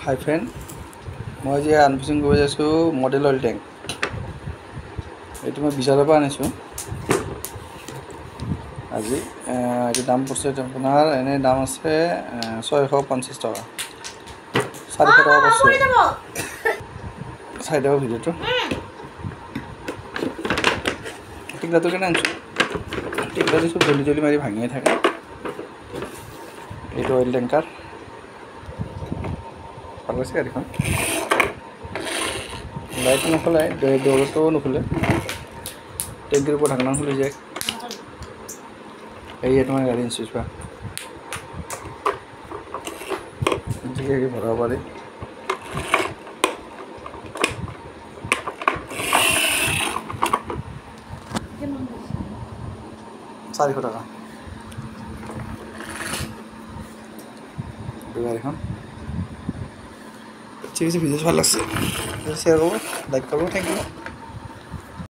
হাই friend, মই আজি unboxing কৰি আছোঁ মডেল অইল টেংক। এইটো মই বিশালৰ পৰা আনিছোঁ। আজি এইটো দাম পৰিছে আপোনাৰ এনেই দাম আছে 650 টকা, 400 টকা পৰিছে। চাই দিব ভিডিঅ'টো। টিকলাটো কেনে আনিছোঁ, টিকলাটো চব জলি জলি মাৰি ভাঙিয়ে থাকে। এইটো অইল টেংকাৰ, ভাল পাইছে গাড়ীখন। লাইটটো নোখোলাই, দৌৰটো নোখোলে, টেংকিৰ ওপৰত ঢাকনা খুলি যায়। এই তোমাৰ গাড়ী ইঞ্চুৰেঞ্চ পা ভৰাব পাৰি। 400 টাকা গাড়ীখন। ঠিক আছে, ভিডিঅ' ভাল লাগছে শ্বেয়াৰ কৰিব, লাইক কৰিব, থেংক ইউ।